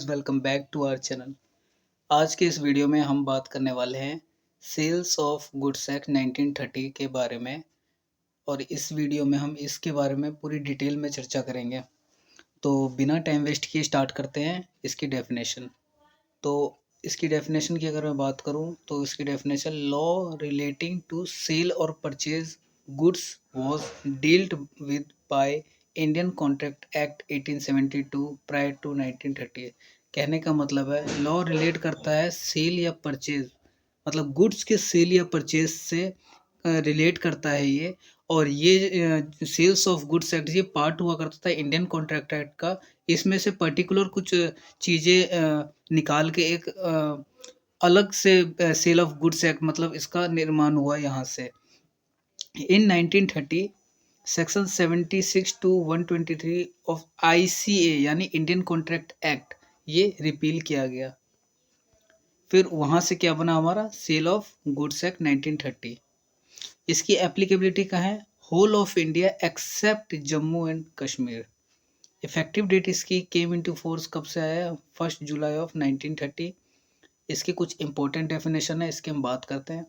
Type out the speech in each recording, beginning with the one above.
Welcome back to our channel. आज के इस वीडियो में हम बात करने वाले हैं सेल्स ऑफ गुड्स एक्ट 1930 के बारे में। और इस वीडियो में हम इसके बारे में पूरी डिटेल में चर्चा करेंगे। तो बिना टाइम वेस्ट किए स्टार्ट करते हैं इसकी डेफिनेशन। तो इसकी डेफिनेशन की अगर मैं बात करूं तो इसकी definition law relating to sale और purchase goods was dealt with by Indian Contract Act 1872 prior to 1930। कहने का मतलब है लॉ रिलेट करता है सेल या परचेज, मतलब गुड्स के सेल या परचेज से रिलेट करता है ये। और ये सेल्स ऑफ गुड्स एक्ट ये पार्ट हुआ करता था इंडियन कॉन्ट्रैक्ट एक्ट का। इसमें से पर्टिकुलर कुछ चीज़ें निकाल के एक अलग से सेल ऑफ गुड्स एक्ट मतलब इसका निर्माण हुआ यहाँ से। इन 1930 सेक्शन 76 टू 123 ऑफ ICA यानी इंडियन कॉन्ट्रैक्ट एक्ट ये रिपील किया गया। फिर वहाँ से क्या बना हमारा सेल ऑफ गुड्स एक्ट 1930। इसकी एप्लीकेबिलिटी कहाँ है? Whole of India except Jammu and Kashmir. Effective date इसकी केम इनटू फोर्स कब से आया? 1 जुलाई ऑफ 1930। इसके कुछ इंपॉर्टेंट डेफिनेशन है, इसके हम बात करते हैं।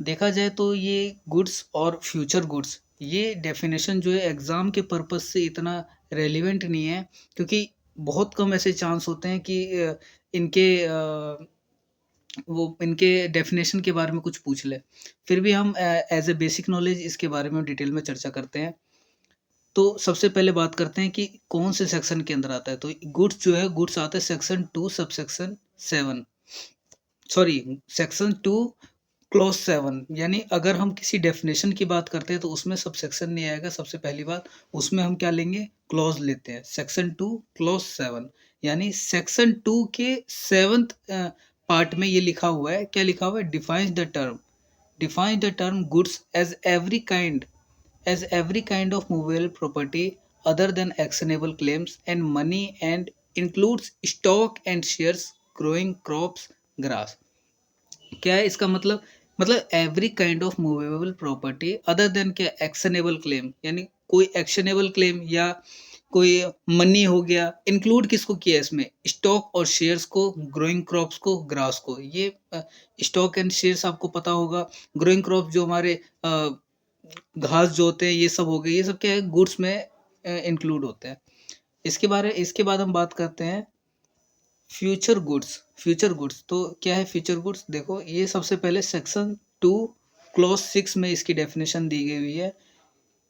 देखा जाए तो ये गुड्स और फ्यूचर गुड्स ये डेफिनेशन जो है एग्ज़ाम के पर्पस से इतना रेलिवेंट नहीं है, क्योंकि बहुत कम ऐसे चांस होते हैं कि इनके डेफिनेशन के बारे में कुछ पूछ ले। फिर भी हम एज ए बेसिक नॉलेज इसके बारे में डिटेल में चर्चा करते हैं। तो सबसे पहले बात करते हैं कि कौन से सेक्शन के अंदर आता है। तो गुड्स जो है गुड्स आता है section 2 subsection 7, sorry section 2 clause 7। यानी अगर हम किसी डेफिनेशन की बात करते हैं तो उसमें सबसेक्शन नहीं आएगा। सबसे पहली बात उसमें हम क्या लेंगे? क्लॉज लेते हैं। सेक्शन 2 क्लॉज 7 यानी सेक्शन 2 के 7th पार्ट में ये लिखा हुआ है। क्या लिखा हुआ है? Defines the term goods as every kind of movable property other than actionable claims and money and includes stock and shares, growing crops, grass. क्या है इसका मतलब? मतलब every kind of movable property other than क्या? Actionable claim, यानी कोई actionable claim या कोई मनी हो गया। इंक्लूड किसको किया इसमें? स्टॉक और शेयर्स को, ग्रोइंग क्रॉप्स को, ग्रास को। ये स्टॉक एंड शेयर्स आपको पता होगा। ग्रोइंग क्रॉप्स जो हमारे घास जो होते हैं ये सब हो गए। ये सब क्या है? गुड्स में इंक्लूड होते हैं। इसके बाद हम बात करते हैं फ्यूचर गुड्स। तो क्या है फ्यूचर गुड्स? देखो ये सबसे पहले सेक्शन 2 क्लॉज 6 में इसकी डेफिनेशन दी गई हुई है।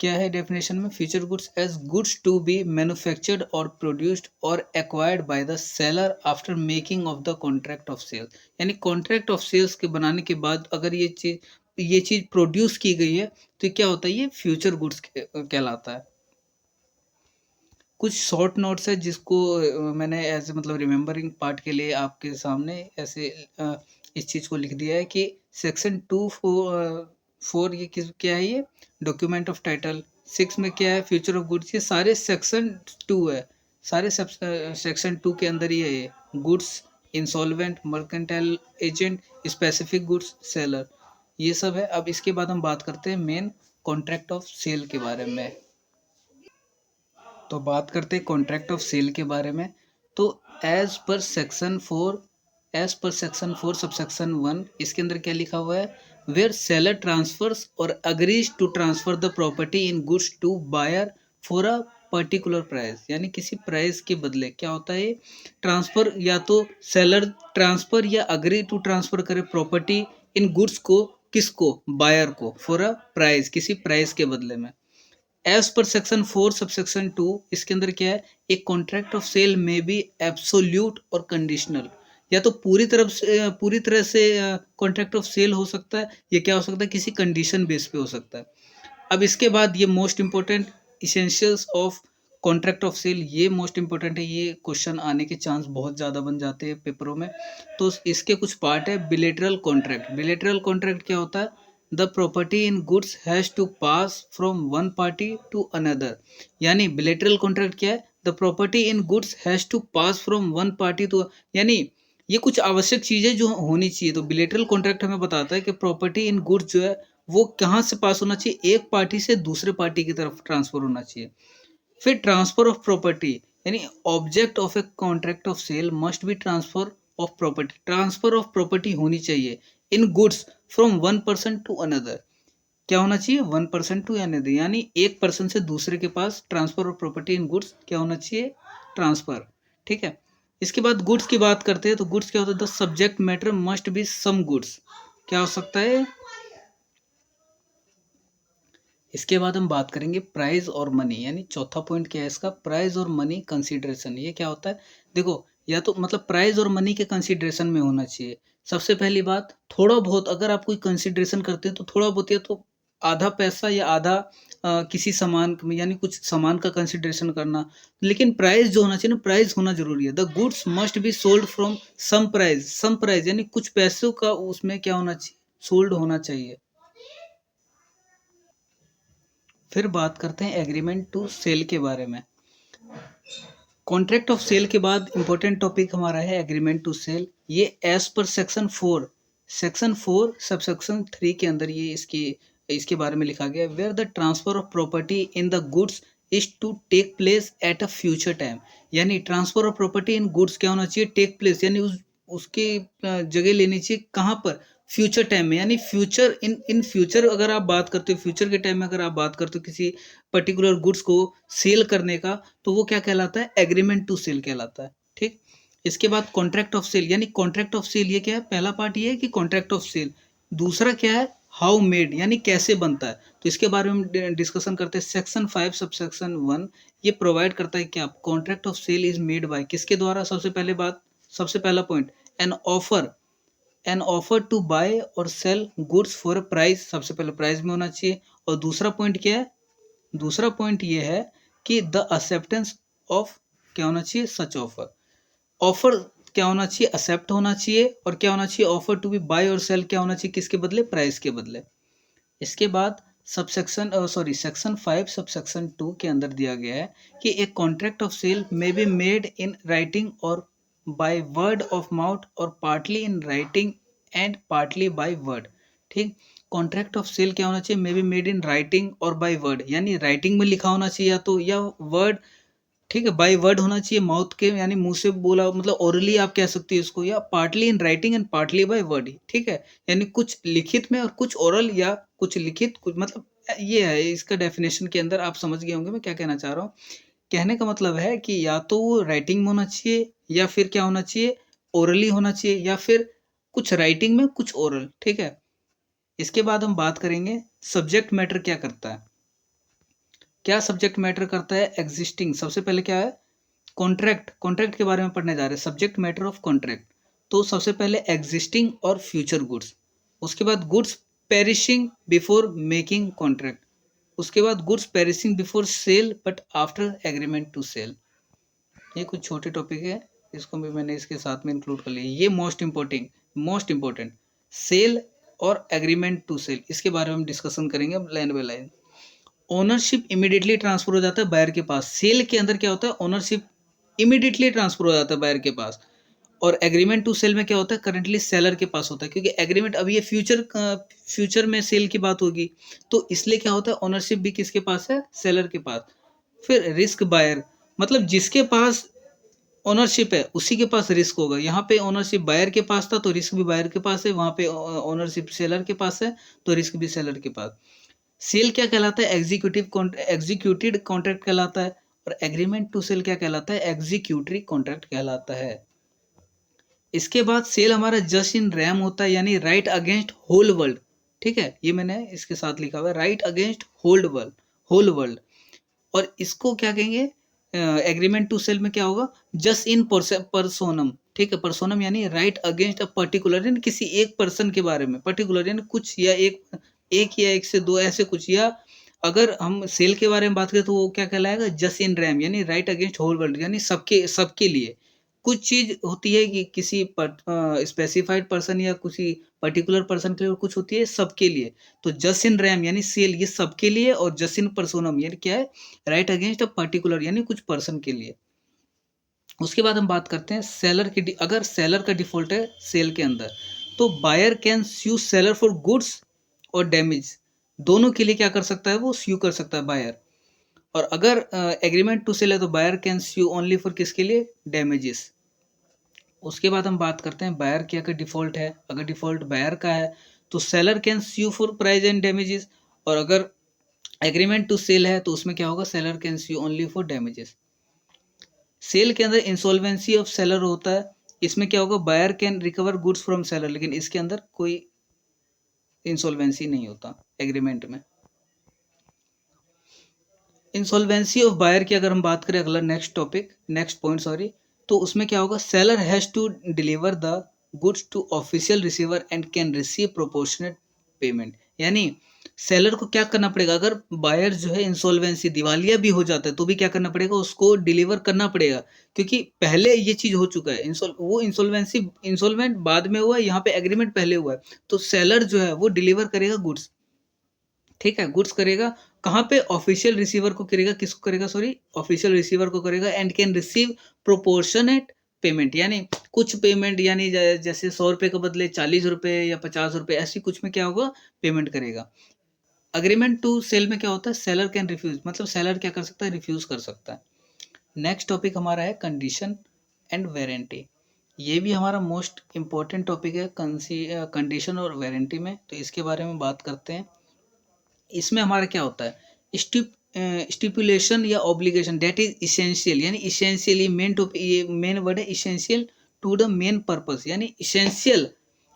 क्या है डेफिनेशन में? Future goods as goods to be manufactured और प्रोड्यूस्ड और acquired by the seller after making of the contract of sale. यानी कॉन्ट्रैक्ट ऑफ सेल्स के बनाने के बाद अगर ये चीज़ प्रोड्यूस की गई है तो क्या होता है? ये फ्यूचर गुड्स कहलाता है। कुछ शॉर्ट नोट्स है जिसको मैंने ऐसे मतलब रिमेम्बरिंग पार्ट के लिए आपके सामने ऐसे इस चीज़ को लिख दिया है कि सेक्शन 2 4 ये क्या है? ये डॉक्यूमेंट ऑफ टाइटल। 6 में क्या है? Future of goods. ये सारे सेक्शन 2 है, सारे सेक्शन 2 के अंदर ही है ये। Goods, insolvent, mercantile agent, specific goods, seller, ये सब है। अब इसके बाद हम बात करते हैं मेन कॉन्ट्रैक्ट ऑफ सेल के बारे में। तो बात करते हैं कॉन्ट्रैक्ट ऑफ सेल के बारे में। तो एज पर सेक्शन 4 सबसेक्शन 1 इसके अंदर क्या लिखा हुआ है? वेयर सेलर ट्रांसफर्स और agrees to transfer the property in goods to buyer for a particular price. यानी किसी प्राइस के बदले क्या होता है? ट्रांसफर, या तो सेलर ट्रांसफर या अग्री टू ट्रांसफर करे प्रॉपर्टी इन गुड्स को, किसको? बायर को, फॉर अ प्राइस, किसी प्राइस के बदले में। एज पर सेक्शन 4 सबसेक्शन 2 इसके अंदर क्या है? एक कॉन्ट्रैक्ट ऑफ सेल में भी एब्सोल्यूट और कंडीशनल, या तो पूरी तरह से कॉन्ट्रैक्ट ऑफ सेल हो सकता है, या क्या हो सकता है? किसी कंडीशन बेस पे हो सकता है। अब इसके बाद ये most important essentials of contract of sale, ये मोस्ट इंपॉर्टेंट है। ये क्वेश्चन आने के चांस बहुत ज़्यादा बन जाते हैं पेपरों में। तो इसके कुछ पार्ट है। बिलेटरल कॉन्ट्रैक्ट क्या होता है? The property in goods has to pass from one party to another. यानी बिलेटरल कॉन्ट्रैक्ट क्या है? The property in goods has to pass from one party to, यानी ये कुछ आवश्यक चीज़ें जो होनी चाहिए। तो बिलेटरल कॉन्ट्रैक्ट हमें बताता है कि प्रॉपर्टी इन गुड्स जो है वो कहाँ से पास होना चाहिए? एक पार्टी से दूसरे पार्टी की तरफ ट्रांसफर होना चाहिए। फिर ट्रांसफर ऑफ प्रॉपर्टी, यानी object of a contract of sale must be transfer of property होनी चाहिए in goods from one person to another. क्या होना चाहिए? वन पर्सन टू अनदर, यानी एक पर्सन से दूसरे के पास transfer of property in goods क्या होना चाहिए? ट्रांसफर। ठीक है। इसके बाद गुड्स की बात करते हैं तो गुड्स क्या होता है? The subject matter must be some goods. क्या हो सकता है? इसके बाद हम बात करेंगे प्राइस और मनी, यानी चौथा पॉइंट क्या है इसका? प्राइस और मनी कंसीडरेशन। ये क्या होता है? देखो, या तो मतलब प्राइस और मनी के कंसीडरेशन में होना चाहिए। सबसे पहली बात, थोड़ा बहुत अगर आप कोई कंसीडरेशन करते हैं तो थोड़ा बहुत, या तो आधा पैसा या आधा किसी सामान यानी कुछ सामान का कंसीडरेशन करना। लेकिन प्राइस जो होना चाहिए ना, प्राइस होना जरूरी है। The goods must be sold from some price. Some price यानी कुछ पैसों का उसमें क्या होना चाहिए? सोल्ड होना चाहिए। फिर बात करते हैं एग्रीमेंट टू सेल के बारे में। कॉन्ट्रैक्ट ऑफ सेल के बाद इंपॉर्टेंट टॉपिक हमारा है एग्रीमेंट टू सेल। ये एज पर सेक्शन 4 सबसेक्शन 3 के अंदर ये इसके इसके बारे में लिखा गया, where the transfer of property in the goods is to take place at a future time. यानी transfer of property in goods क्या होना चाहिए? टेक प्लेस, यानी उसकी जगह लेनी चाहिए कहाँ पर? फ्यूचर टाइम में। यानी फ्यूचर इन फ्यूचर अगर आप बात करते हो, फ्यूचर के टाइम में अगर आप बात करते हो किसी पर्टिकुलर गुड्स को सेल करने का, तो वो क्या कहलाता है? एग्रीमेंट टू सेल कहलाता है। ठीक। इसके बाद कॉन्ट्रैक्ट ऑफ सेल, यानी कॉन्ट्रैक्ट ऑफ सेल ये क्या है? पहला पार्ट ये है कि कॉन्ट्रैक्ट ऑफ सेल। दूसरा क्या है? हाउ मेड, यानी कैसे बनता है। तो इसके बारे में हम डिस्कशन करते हैं। सेक्शन 5 सबसेक्शन 1 ये प्रोवाइड करता है क्या? Contract of sale is made by, किसके द्वारा? सबसे पहला point, an offer to buy और sell goods for a price. सबसे पहले प्राइस में होना चाहिए। और दूसरा पॉइंट क्या है? दूसरा पॉइंट ये है कि द एक्सेप्टेंस ऑफ क्या होना चाहिए? सच ऑफर। ऑफर क्या होना चाहिए? एक्सेप्ट होना चाहिए। और क्या होना चाहिए? ऑफर टू बी बाय और सेल क्या होना चाहिए? किसके बदले? प्राइस के बदले। इसके बाद सेक्शन 5 सबसेक्शन 2 के अंदर दिया गया है कि एक contract of sale may be made in writing और बाय वर्ड ऑफ माउथ और partly in writing and partly by word. ठीक। कॉन्ट्रैक्ट ऑफ सेल क्या होना चाहिए? May be made in writing और बाय वर्ड, यानी राइटिंग में लिखा होना चाहिए या तो, या वर्ड। ठीक है। बाय वर्ड होना चाहिए, माउथ के यानी मुंह से बोला, मतलब ओरली आप कह सकते हो इसको, या partly in writing and partly by word. ठीक है। यानी कुछ लिखित में और कुछ ओरल, या कुछ लिखित कुछ, मतलब ये है इसका डेफिनेशन के अंदर। आप समझ गए होंगे मैं क्या कहना चाह रहा हूँ। कहने का मतलब है कि या तो वो राइटिंग में होना चाहिए, या फिर क्या होना चाहिए? ओरली होना चाहिए, या फिर कुछ राइटिंग में कुछ ओरल। ठीक है। इसके बाद हम बात करेंगे सब्जेक्ट मैटर क्या करता है। क्या सब्जेक्ट मैटर करता है? एग्जिस्टिंग। सबसे पहले क्या है? कॉन्ट्रैक्ट के बारे में पढ़ने जा रहे हैं। Subject matter of contract. तो सबसे पहले एग्जिस्टिंग और फ्यूचर गुड्स। उसके बाद goods perishing before making contract. उसके बाद goods perishing before sale but after agreement to sale. ये कुछ छोटे टॉपिक है, इसको भी मैंने इसके साथ में इंक्लूड कर लिया। ये मोस्ट इंपॉर्टेंट सेल और एग्रीमेंट टू सेल, इसके बारे में हम डिस्कशन करेंगे line by line. Ownership immediately transfer हो जाता है बायर के पास। सेल के अंदर क्या होता है? ओनरशिप इमीडिएटली ट्रांसफर हो जाता है बायर के पास। और एग्रीमेंट टू सेल में क्या होता है? करंटली सेलर के पास होता है, क्योंकि एग्रीमेंट अब ये फ्यूचर में सेल की बात होगी, तो इसलिए क्या होता है? ओनरशिप भी किसके पास है? सेलर के पास। फिर रिस्क बायर, मतलब जिसके पास ओनरशिप है उसी के पास रिस्क होगा। यहाँ पे ओनरशिप बायर के पास था तो रिस्क भी बायर के पास है, वहाँ पे ओनरशिप सेलर के पास है तो रिस्क भी सेलर के पास। सेल क्या कहलाता है? एग्जीक्यूटेड कॉन्ट्रैक्ट कहलाता है। और एग्रीमेंट टू सेल क्या कहलाता है? एग्जीक्यूटरी कॉन्ट्रैक्ट कहलाता है। इसके बाद सेल हमारा जस्ट इन रैम होता है, यानी राइट अगेंस्ट होल वर्ल्ड। ठीक है। ये मैंने इसके साथ लिखा हुआ है, राइट अगेंस्ट होल वर्ल्ड। और इसको क्या कहेंगे? एग्रीमेंट टू सेल में क्या होगा? Just in personam. ठीक है। पर्सोनम यानी राइट अगेंस्ट अ पर्टिकुलर, यानी किसी एक पर्सन के बारे में। पर्टिकुलर यानी कुछ, या एक या एक से दो ऐसे कुछ। या अगर हम सेल के बारे में बात करें तो वो क्या कहलाएगा? जस्ट इन रैम, यानी राइट अगेंस्ट होल वर्ल्ड, यानी सबके सबके लिए। कुछ चीज होती है कि किसी स्पेसिफाइड पर्सन या किसी पर्टिकुलर पर्सन के लिए, कुछ होती है सबके लिए। तो जस्ट इन रैम यानी सेल ये सबके लिए, और जस्ट इन पर्सोनम यानी क्या है? राइट अगेंस्ट अ पर्टिकुलर, यानी कुछ पर्सन के लिए। उसके बाद हम बात करते हैं सेलर की। अगर सेलर का डिफॉल्ट है सेल के अंदर, तो buyer can sue seller for goods और डैमेज। दोनों के लिए क्या कर सकता है? वो स्यू कर सकता है बायर। और अगर एग्रीमेंट टू सेल है तो buyer can sue only for किसके लिए, डैमेजेस। उसके बाद हम बात करते हैं बायर की अगर डिफॉल्ट है, अगर डिफॉल्ट बायर का है तो seller can sue for price and damages, और अगर एग्रीमेंट टू सेल है तो उसमें क्या होगा, seller can sue only for damages. Sale के अंदर इंसॉल्वेंसी ऑफ सेलर होता है, इसमें क्या होगा, buyer can recover goods from seller, लेकिन इसके अंदर कोई इंसॉल्वेंसी नहीं होता एग्रीमेंट में। इंसॉल्वेंसी ऑफ बायर की अगर हम बात करें, अगला next topic, next point sorry, तो उसमें क्या होगा, seller has to deliver the goods to official receiver and can receive proportionate payment. यानी सेलर को क्या करना पड़ेगा, अगर बायर जो है इंसॉल्वेंसी दिवालिया भी हो जाता है तो भी क्या करना पड़ेगा, उसको डिलीवर करना पड़ेगा, क्योंकि पहले ये चीज हो चुका है, वो इंसॉल्वेंसी इंसॉल्वेंट बाद में हुआ है, यहाँ पे एग्रीमेंट पहले हुआ है, तो सेलर जो है वो डिलीवर करेगा गुड्स, ठीक है, गुड्स करेगा कहाँ पे, ऑफिशियल रिसीवर को करेगा, किसको करेगा, सॉरी ऑफिशियल रिसीवर को करेगा, and can receive proportionate payment, यानी कुछ पेमेंट, यानी जैसे 100 रुपये के बदले 40 रुपये या 50 रुपये, ऐसी कुछ में क्या होगा, पेमेंट करेगा। अग्रीमेंट टू सेल में क्या होता है, सेलर कैन रिफ्यूज, मतलब सेलर क्या कर सकता है, रिफ्यूज कर सकता है। नेक्स्ट टॉपिक हमारा है कंडीशन एंड वारंटी, ये भी हमारा मोस्ट इंपॉर्टेंट टॉपिक है कंडीशन और वारंटी में, तो इसके बारे में बात करते हैं। इसमें हमारा क्या होता है, स्टिपुलेशन या ऑब्लिगेशन दैट इज इसेंशियल, यानी इसेंशियली मेन टू, ये मेन वर्ड है essential to the main purpose, यानी इसेंशियल,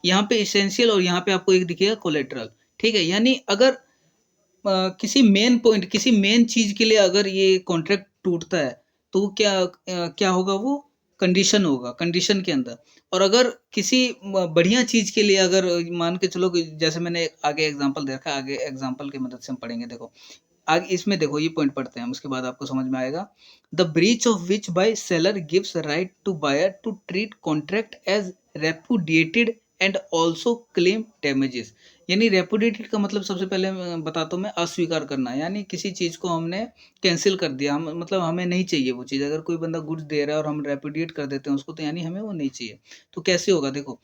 यहाँ पे इसेंशियल और यहाँ पे आपको एक दिखेगा कोलेट्रल, ठीक है, यानी अगर किसी मेन पॉइंट, किसी मेन चीज के लिए अगर ये कॉन्ट्रैक्ट टूटता है तो वो क्या होगा, वो कंडीशन होगा, कंडीशन के अंदर। और अगर किसी बढ़िया चीज के लिए अगर मान के चलो कि जैसे मैंने आगे एग्जांपल दे रखा है, आगे एग्जांपल की मदद से हम पढ़ेंगे, देखो आगे इसमें देखो ये पॉइंट पढ़ते हैं हम, उसके बाद आपको समझ में आएगा। The breach of which by seller gives right to buyer to treat contract as repudiated and also claim damages, यानी रेपुडिएटेड का मतलब सबसे पहले मैं बताता हूँ मैं, अस्वीकार करना, यानी किसी चीज को हमने कैंसिल कर दिया, हम मतलब हमें नहीं चाहिए वो चीज, अगर कोई बंदा गुड्स दे रहा है और हम रेपुडिएट कर देते हैं उसको, तो यानी हमें वो नहीं चाहिए। तो कैसे होगा, देखो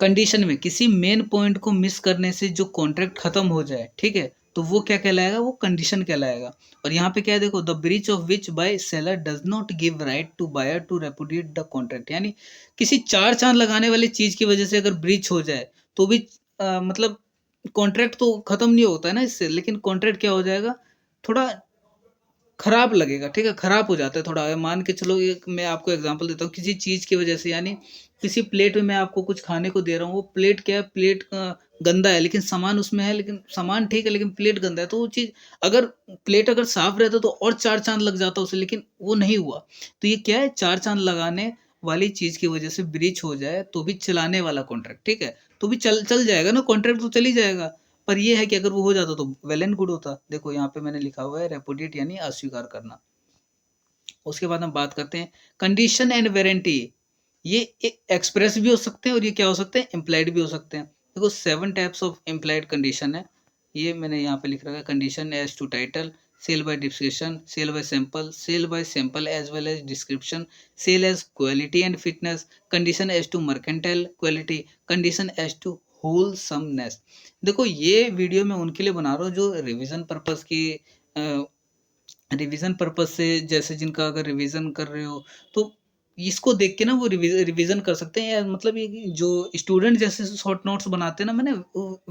कंडीशन में किसी मेन पॉइंट को मिस करने से जो कॉन्ट्रैक्ट खत्म हो जाए, ठीक है, तो वो क्या कहलाएगा, वो कंडीशन कहलाएगा। और यहाँ पे क्या है, देखो the breach of which by seller does not give right to buyer to repudiate the contract, यानी किसी चार चांद लगाने वाली चीज की वजह से अगर ब्रीच हो जाए तो भी मतलब कॉन्ट्रैक्ट तो खत्म नहीं होता है ना इससे, लेकिन कॉन्ट्रैक्ट क्या हो जाएगा, थोड़ा खराब लगेगा, ठीक है, खराब हो जाता है थोड़ा। मान के चलो, एक मैं आपको एग्जांपल देता हूँ, किसी चीज की वजह से, यानी किसी प्लेट में मैं आपको कुछ खाने को दे रहा हूँ, वो प्लेट क्या है, प्लेट गंदा है, लेकिन सामान उसमें है, लेकिन सामान ठीक है, लेकिन प्लेट गंदा है, तो वो चीज अगर प्लेट अगर साफ रहता तो और चार चांद लग जाता उसे, लेकिन वो नहीं हुआ। तो ये क्या है, चार चांद लगाने वाली चीज की वजह से ब्रीच हो जाए तो भी चलाने वाला कॉन्ट्रैक्ट, ठीक है, तो भी चल चल जाएगा ना, कॉन्ट्रैक्ट तो चल ही जाएगा। पर ये है कि अगर वो हो जाता तो वेल एंड गुड होता। देखो यहाँ पे मैंने लिखा हुआ है रेपुडिएट, यानी अस्वीकार करना। उसके बाद हम बात करते हैं कंडीशन एंड वारंटी, ये एक्सप्रेस भी हो सकते हैं और ये क्या हो सकते हैं, इम्प्लाइड भी हो सकते हैं। देखो 7 टाइप्स ऑफ इम्प्लाइड कंडीशन है, ये मैंने यहाँ पे लिख रखा है, condition as to title, sale by description, sale by sample as well as description, sale as quality and fitness, condition as to mercantile quality, condition as to wholesomeness. देखो ये वीडियो मैं उनके लिए बना रहा हूँ जो रिवीजन पर्पस से, जैसे जिनका अगर रिवीजन कर रहे हो तो इसको देख के ना वो रिवीजन कर सकते हैं, या मतलब ये जो स्टूडेंट जैसे शॉर्ट नोट्स बनाते हैं ना, मैंने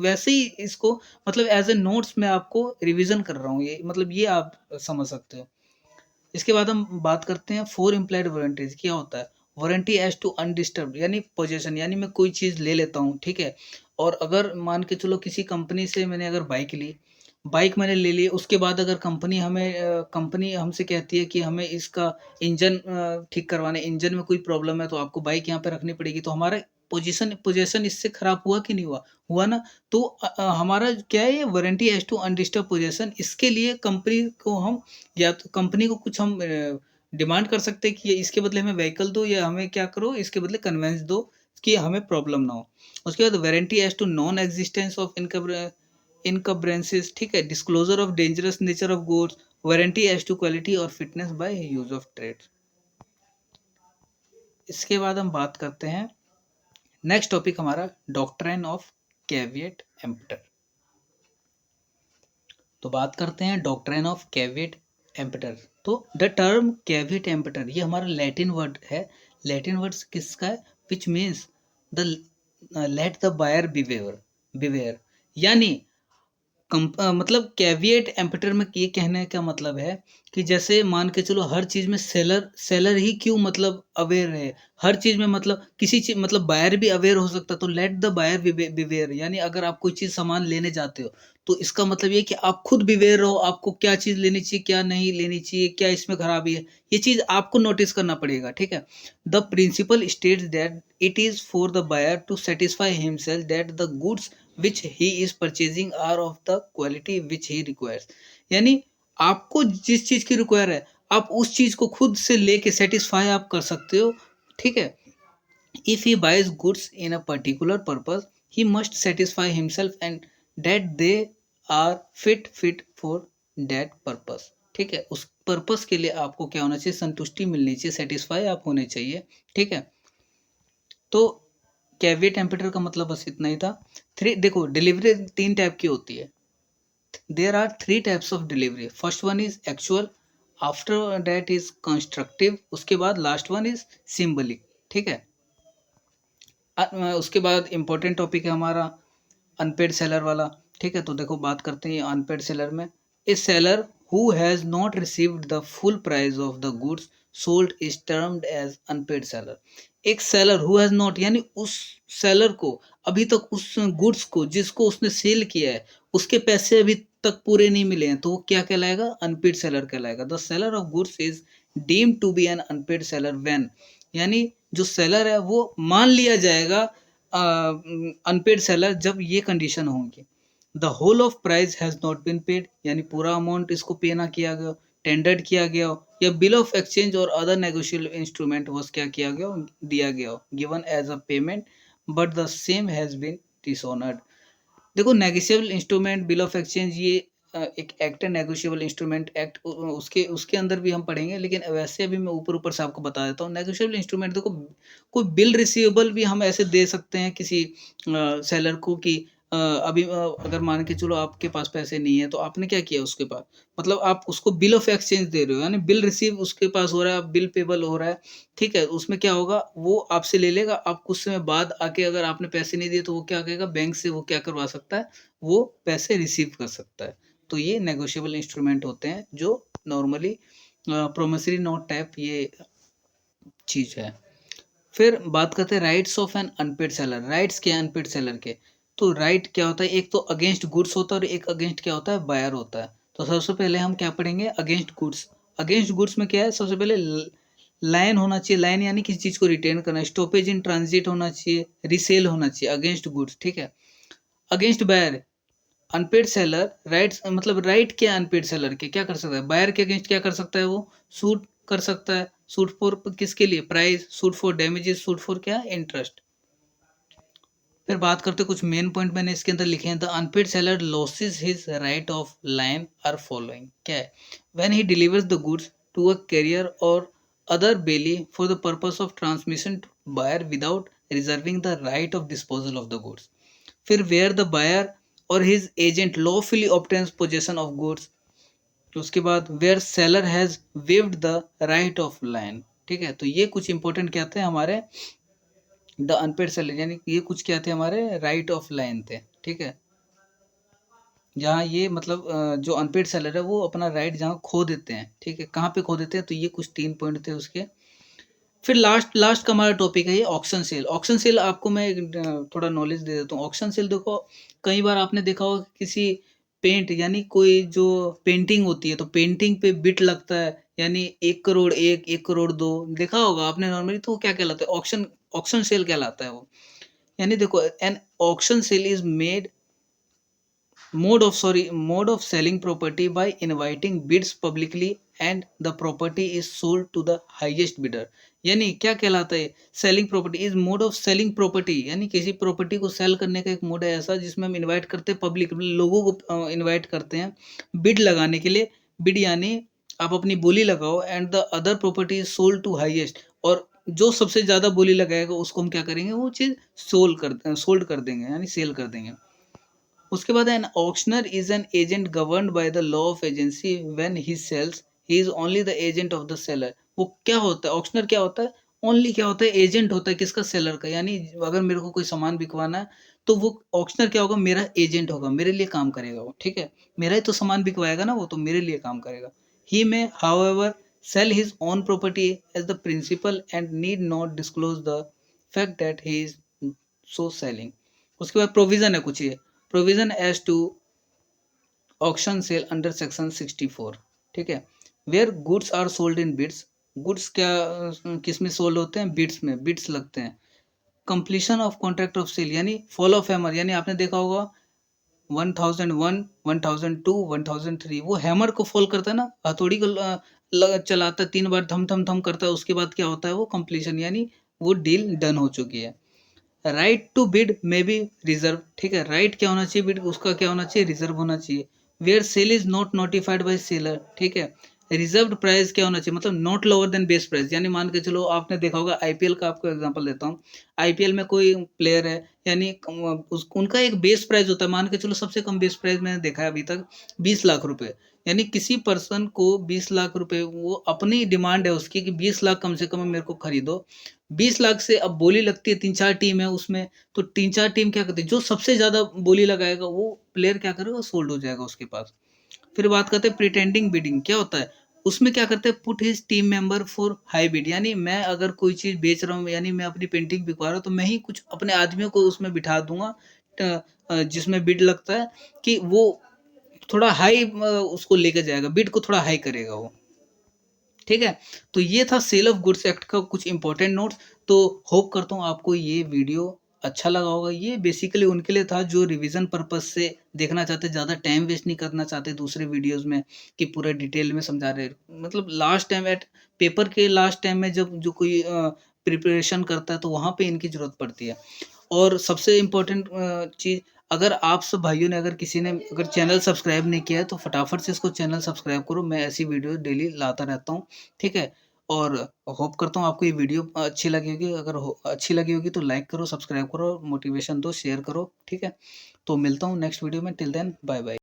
वैसे ही इसको मतलब एज ए नोट्स मैं आपको रिवीजन कर रहा हूँ, ये मतलब ये आप समझ सकते हो। इसके बाद हम बात करते हैं फोर इम्प्लाइड वारंटीज, क्या होता है, वारंटी एज टू अनडिस्टर्ब, यानी पोजेशन, यानी मैं कोई चीज़ ले लेता हूँ, ठीक है, और अगर मान के चलो किसी कंपनी से मैंने अगर बाइक ली, बाइक मैंने ले ली, उसके बाद अगर कंपनी हमसे कहती है कि हमें इसका इंजन ठीक करवाना है, इंजन में कोई प्रॉब्लम है तो आपको बाइक यहाँ पे रखनी पड़ेगी, तो हमारा पोजीशन इससे खराब हुआ कि नहीं हुआ, हुआ ना। तो हमारा क्या है, ये warranty as to undisturb position, इसके लिए कंपनी को हम, या तो कंपनी को कुछ हम डिमांड कर सकते हैं कि ये इसके बदले हमें व्हीकल दो, या हमें क्या करो, इसके बदले कन्वेंस दो कि हमें प्रॉब्लम ना हो। उसके बाद warranty as to non existence of encumbrances, ठीक है, disclosure of dangerous nature of goods, warranty as to quality और fitness by use of trade. इसके बाद हम बात करते हैं, नेक्स्ट टॉपिक हमारा डॉक्ट्राइन ऑफ कैविएट एम्प्टर। तो बात करते हैं डॉक्ट्रिन ऑफ कैविट एम्पेटर। तो द टर्म कैविट एम्पेटर ये हमारा लैटिन वर्ड है। लैटिन वर्ड किसका है? Which means the let the buyer beware beware, यानी मतलब कैविएट एम्पेटर में ये कहने का मतलब है कि जैसे मान के चलो हर चीज में सेलर सेलर ही क्यों मतलब अवेयर है, हर चीज में मतलब किसी चीज मतलब बायर भी अवेयर हो सकता है। तो लेट द बायर बिवेयर, यानी अगर आप कोई चीज सामान लेने जाते हो तो इसका मतलब ये कि आप खुद बिवेयर रहो, आपको क्या चीज लेनी चाहिए क्या नहीं लेनी चाहिए, क्या इसमें खराबी है, ये चीज आपको नोटिस करना पड़ेगा। ठीक है। The principle states that it is for the buyer to satisfy himself that the goods which he is purchasing are of the quality which he requires, यानी आपको जिस चीज की रिक्वायर है आप उस चीज को खुद से लेके सेटिस्फाई आप कर सकते हो। ठीक है। If he buys goods in a particular purpose he must satisfy himself and that they are fit for that purpose। ठीक है। उस पर्पस के लिए आपको क्या होना चाहिए? संतुष्टि मिलनी चाहिए, सेटिस्फाई आप होने चाहिए। ठीक है। तो कैविएट टेम्परेचर का मतलब बस इतना ही था। थ्री देखो, डिलीवरी तीन टाइप की होती है। There are three types of delivery. First one is actual, after that is constructive, उसके बाद लास्ट वन इज सिंबलिक। ठीक है। उसके बाद इंपॉर्टेंट टॉपिक है हमारा अनपेड सेलर वाला। ठीक है। तो देखो बात करते हैं अनपेड सेलर में। A seller who has not received the full price of the goods sold is termed as unpaid seller. एक सेलर हु हैज नॉट, यानी उस सेलर को अभी तक उस गुड्स को जिसको उसने सेल किया है उसके पैसे अभी तक पूरे नहीं मिले हैं, तो वो क्या कहलाएगा? अनपेड सेलर कहलाएगा। The seller of goods is deemed to be an unpaid seller when, यानी जो सेलर है वो मान लिया जाएगा अनपेड सेलर जब ये कंडीशन होंगी। The whole of price has not been paid, यानी पूरा अमाउंट इसको पे ना किया गया, टेंडर्ड किया गया हो, या बिल ऑफ एक्सचेंज और अदर नेगोशिएबल इंस्ट्रूमेंट वॉज क्या किया गया हो, दिया गया हो, given as a payment but the same has been dishonoured. देखो negotiable instrument, bill of exchange, ये एक एक्ट है नेगोशिएबल इंस्ट्रूमेंट एक्ट, उसके उसके अंदर भी हम पढ़ेंगे, लेकिन वैसे अभी मैं ऊपर ऊपर से आपको बता देता हूँ। नेगोशिएबल इंस्ट्रूमेंट देखो, कोई बिल रिसीवेबल भी हम ऐसे दे सकते हैं किसी सेलर को कि अभी अगर मान के चलो आपके पास पैसे नहीं है तो आपने क्या किया उसके पास, मतलब आप उसको बिल ऑफ एक्सचेंज दे रहे हो, यानी बिल रिसीव उसके पास हो रहा है, बिल पेबल हो रहा है। ठीक है। उसमें क्या होगा, वो आपसे ले लेगा, आप कुछ समय बाद आके अगर आपने पैसे नहीं दिए तो वो क्या कहेगा, बैंक से वो क्या करवा सकता है, वो पैसे रिसीव कर सकता है। तो ये नेगोशिएबल इंस्ट्रूमेंट होते हैं जो नॉर्मली प्रोमिसरी नोट टाइप ये चीज है। फिर बात करते हैं rights of an unpaid seller. Rights क्या है अनपेड सेलर के? तो राइट क्या होता है, एक तो अगेंस्ट गुड्स होता है और एक अगेंस्ट क्या होता है, बायर होता है। तो सबसे पहले हम क्या पढ़ेंगे, अगेंस्ट गुड्स। अगेंस्ट गुड्स में क्या है, सबसे पहले लाइन होना चाहिए, लाइन यानी किसी चीज को रिटेन करना, स्टॉपेज इन ट्रांजिट होना चाहिए, रिसेल होना चाहिए, अगेंस्ट गुड्स। ठीक है। Against buyer, unpaid seller rights मतलब राइट क्या अनपेड सेलर के क्या कर सकता है, बायर के अगेंस्ट क्या कर सकता है, वो सूट कर सकता है। सूट फॉर किसके लिए, price, suit for damages, suit for क्या, इंटरेस्ट। फिर बात करते हैं कुछ मेन पॉइंट मैंने इसके अंदर लिखे हैं। The unpaid seller loses his right of lien are following, क्या है, when he delivers the goods to a carrier और other bailee for the purpose of transmission to buyer without reserving the right of disposal of the goods. फिर where the buyer और his agent lawfully obtains possession of goods. उसके बाद where seller has waived the right of lien. ठीक है। तो ये कुछ important क्या थे हमारे द अनपेड सेलर, यानी ये कुछ क्या थे हमारे राइट ऑफ लाइन थे। ठीक है। जहाँ ये मतलब जो अनपेड सेलर है वो अपना राइट जहाँ खो देते हैं। ठीक है। कहाँ पे खो देते हैं, तो ये कुछ तीन पॉइंट थे उसके। फिर लास्ट लास्ट का हमारा टॉपिक है ये ऑक्शन सेल। ऑक्शन सेल आपको मैं थोड़ा नॉलेज दे देता हूँ। ऑक्शन सेल देखो, कई बार आपने देखा होगा किसी पेंट, यानी कोई जो पेंटिंग होती है तो पेंटिंग पे बिट लगता है, यानी 1 करोड़ एक, 1 करोड़ 2, देखा होगा आपने नॉर्मली। तो वो क्या कहलाता है, ऑक्शन, ऑक्शन सेल कहलाता है वो। यानी देखो an auction sale is made mode of selling property by inviting bids publicly and the property is sold to the highest bidder। यानी क्या कहलाता है, selling property is mode of selling property, यानी किसी प्रॉपर्टी को सेल करने का एक मोड है ऐसा जिसमें हम इनवाइट करते हैं पब्लिक लोगों को, इनवाइट करते हैं बिड लगाने के लिए। बिड यानी आप अपनी बोली लगाओ and the other property is sold to highest, और जो सबसे ज्यादा बोली लगाएगा उसको हम क्या करेंगे, वो चीज सोल्ड कर देंगे, यानी सेल कर देंगे। उसके बाद an auctioneer is an agent governed by the law of agency when he sells he is only the agent of the seller. वो क्या होता है ऑक्शनर, क्या होता है ओनली, क्या होता है एजेंट होता है किसका, सेलर का। यानी अगर मेरे को कोई सामान बिकवाना है तो वो ऑक्शनर क्या होगा, मेरा एजेंट होगा, मेरे लिए काम करेगा वो, ठीक है, मेरा ही तो सामान बिकवाएगा ना वो, तो मेरे लिए काम करेगा। ही में however sell his own property as the principal and need not disclose the fact that he is so selling। उसके बाद प्रोविजन है कुछ, ये provision as to auction sale under section 64, ठीक है। Where goods are sold in bits, goods क्या किस में सोल्ड होते हैं, बिट्स में, बिट्स लगते हैं। Completion of contract of sale यानी फॉल ऑफ हैमर, यानी आपने देखा होगा 1001, 1002, 1003, वो हैमर को फॉल करता है ना, हथौड़ी को चलाता है 3 बार, थम थम थम करता है, उसके बाद क्या होता है वो कंप्लीशन, यानी वो डील डन हो चुकी है। Right to bid may be reserve, ठीक है, राइट क्या होना चाहिए, बिड उसका क्या होना चाहिए, रिजर्व होना चाहिए। Where sale is not notified by seller, ठीक है। रिजर्व प्राइस क्या होना चाहिए, मतलब not lower than base price, यानी मान के चलो आपने देखा होगा आईपीएल का, आपको एग्जांपल देता हूँ। आईपीएल में कोई प्लेयर है, यानी उनका एक बेस प्राइस होता है, मान के चलो सबसे कम बेस प्राइस मैंने देखा है अभी तक 20 लाख रुपए। यानी किसी पर्सन को 20 लाख रुपए, वो अपनी डिमांड है उसकी कि 20 लाख कम से कम मेरे को खरीदो। 20 लाख से अब बोली लगती है, 3-4 टीम है उसमें, तो 3-4 टीम क्या करती है, जो सबसे ज्यादा बोली लगाएगा वो प्लेयर क्या करेगा, सोल्ड हो जाएगा उसके पास। फिर बात करते हैं प्रिटेंडिंग बिडिंग, क्या होता है उसमें, क्या करते हैं put his team member for high bid, यानी मैं अगर कोई चीज बेच रहा हूँ, यानी मैं अपनी पेंटिंग बिकवा रहा हूँ, तो मैं ही कुछ अपने आदमियों को उसमें बिठा दूंगा जिसमें बिड लगता है, कि वो थोड़ा हाई उसको लेकर जाएगा, बिड को थोड़ा हाई करेगा वो, ठीक है। तो ये था सेल ऑफ गुड्स एक्ट का कुछ इंपॉर्टेंट नोट्स। तो होप करता हूँ आपको ये वीडियो अच्छा लगा होगा। ये बेसिकली उनके लिए था जो रिवीजन पर्पस से देखना चाहते, ज़्यादा टाइम वेस्ट नहीं करना चाहते दूसरे वीडियोस में कि पूरा डिटेल में समझा रहे, मतलब लास्ट टाइम एट पेपर के लास्ट टाइम में जब जो कोई प्रिपरेशन करता है तो वहाँ पे इनकी ज़रूरत पड़ती है। और सबसे इम्पोर्टेंट चीज़, अगर आप सब भाइयों ने, अगर किसी ने अगर चैनल सब्सक्राइब नहीं किया है तो फटाफट से इसको चैनल सब्सक्राइब करो, मैं ऐसी वीडियो डेली लाता रहता हूँ, ठीक है। और होप करता हूँ आपको ये वीडियो अच्छी लगी होगी, अगर अच्छी लगी होगी तो लाइक करो, सब्सक्राइब करो, मोटिवेशन दो, शेयर करो, ठीक है। तो मिलता हूँ नेक्स्ट वीडियो में, टिल देन बाय बाय।